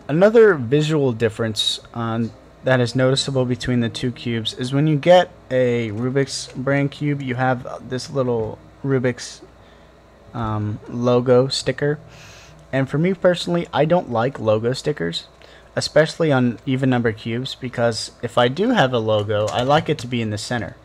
Another visual difference that is noticeable between the two cubes is when you get a Rubik's brand cube, you have this little Rubik's logo sticker. And for me personally, I don't like logo stickers, especially on even number cubes, because if I do have a logo, I like it to be in the center.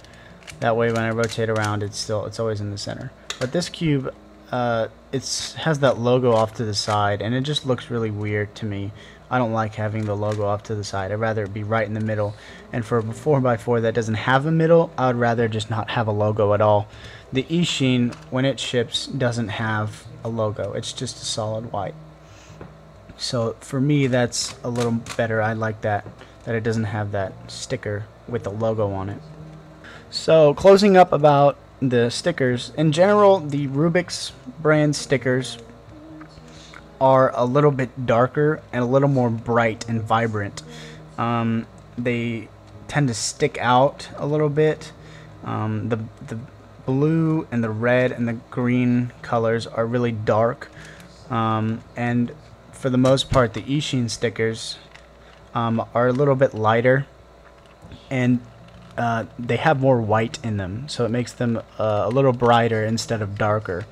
That way when I rotate around, it's always in the center. But this cube, it has that logo off to the side, and it just looks really weird to me. I don't like having the logo off to the side. I'd rather it be right in the middle. And for a 4x4 that doesn't have a middle, I would rather just not have a logo at all. The Eastsheen, when it ships, doesn't have a logo. It's just a solid white. So for me, that's a little better. I like that it doesn't have that sticker with the logo on it. So closing up about the stickers, in general, the Rubik's brand stickers are a little bit darker and a little more bright and vibrant. They tend to stick out a little bit. The blue and the red and the green colors are really dark, and for the most part, the Eastsheen stickers are a little bit lighter, and they have more white in them, so it makes them a little brighter instead of darker.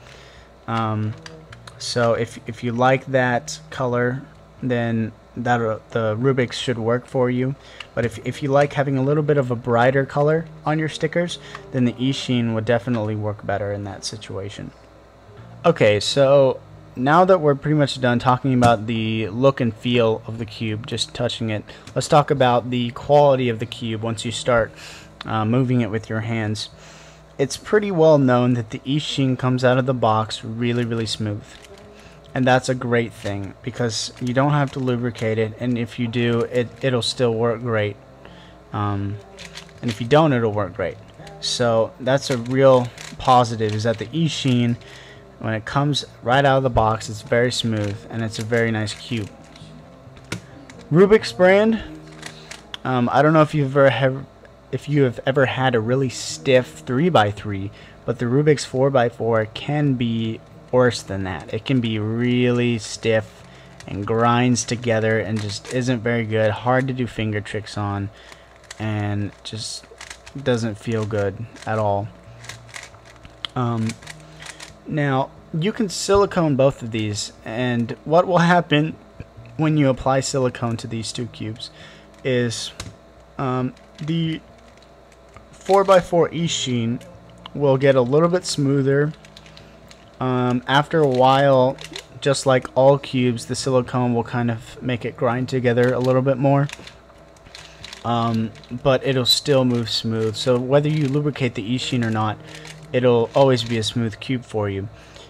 So if you like that color, then the Rubik's should work for you. But if you like having a little bit of a brighter color on your stickers, then the Eastsheen would definitely work better in that situation. Okay, so now that we're pretty much done talking about the look and feel of the cube, just touching it, let's talk about the quality of the cube once you start moving it with your hands. It's pretty well known that the Eastsheen comes out of the box really smooth. And that's a great thing, because you don't have to lubricate it, and if you do, it'll still work great. And if you don't, it'll work great. So that's a real positive, is that the Eastsheen, when it comes right out of the box, it's very smooth, and it's a very nice cube. Rubik's brand, I don't know if you have ever had a really stiff 3x3, but the Rubik's 4x4 can be worse than that. It can be really stiff and grinds together and just isn't very good, hard to do finger tricks on, and just doesn't feel good at all. Now you can silicone both of these, and what will happen when you apply silicone to these two cubes is the 4x4 Eastsheen will get a little bit smoother. After a while, just like all cubes, the silicone will kind of make it grind together a little bit more, but it'll still move smooth. So whether you lubricate the Eastsheen or not, it'll always be a smooth cube for you.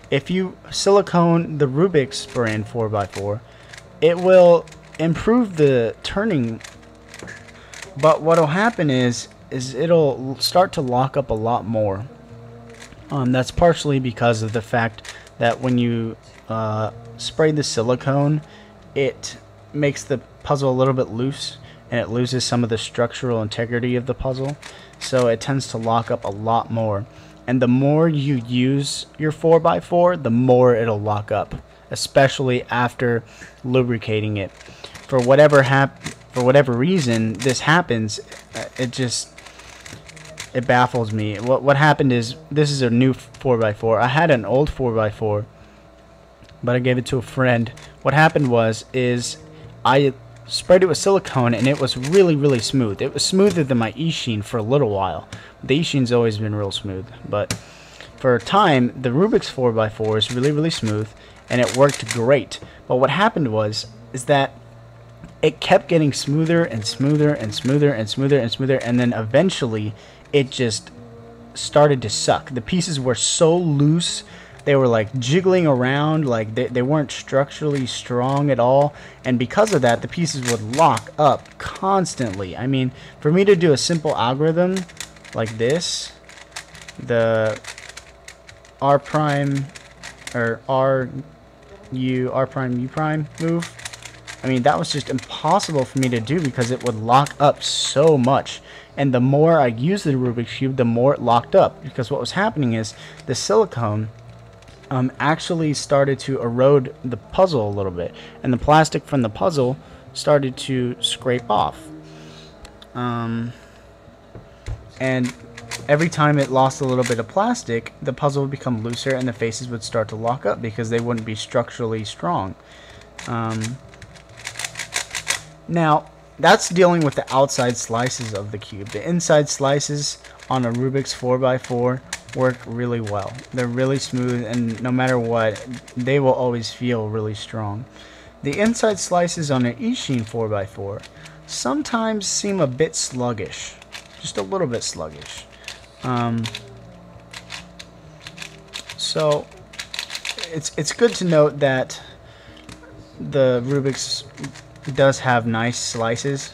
If you silicone the Rubik's brand 4x4, it will improve the turning, but what'll happen is it'll start to lock up a lot more. That's partially because of the fact that when you spray the silicone, it makes the puzzle a little bit loose, and it loses some of the structural integrity of the puzzle, so it tends to lock up a lot more. And the more you use your 4x4, the more it'll lock up, especially after lubricating it. For whatever reason this happens, it baffles me. What happened is, this is a new 4x4. I had an old 4x4, but I gave it to a friend. What happened is I sprayed it with silicone, and it was really smooth. It was smoother than my Eastsheen for a little while. The Eastsheen's always been real smooth, but for a time the Rubik's 4x4 is really smooth, and it worked great. But what happened is that it kept getting smoother and smoother and smoother and smoother and smoother, and then eventually it just started to suck. The pieces were so loose, they were like jiggling around, like they weren't structurally strong at all, and because of that, the pieces would lock up constantly. I mean, for me to do a simple algorithm like this, the R prime or R prime U prime move, I mean, that was just impossible for me to do because it would lock up so much. And the more I used the Rubik's Cube, the more it locked up, because what was happening is the silicone actually started to erode the puzzle a little bit, and the plastic from the puzzle started to scrape off. And every time it lost a little bit of plastic, the puzzle would become looser and the faces would start to lock up because they wouldn't be structurally strong. Now, that's dealing with the outside slices of the cube. The inside slices on a Rubik's 4x4 work really well. They're really smooth, and no matter what, they will always feel really strong. The inside slices on an Eastsheen 4x4 sometimes seem a bit sluggish, just a little bit sluggish. So it's good to note that the Rubik's does have nice slices,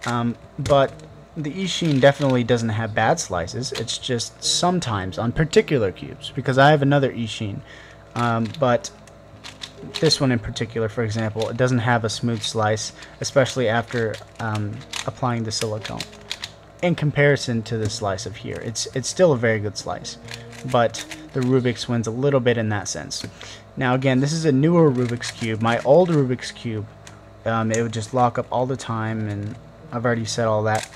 but the Eastsheen definitely doesn't have bad slices. It's just sometimes on particular cubes, because I have another Eastsheen, but this one in particular, for example, it doesn't have a smooth slice, especially after applying the silicone. In comparison to the slice of here, it's still a very good slice, but the Rubik's wins a little bit in that sense. Now again, this is a newer Rubik's Cube. My old Rubik's Cube, it would just lock up all the time, and I've already said all that.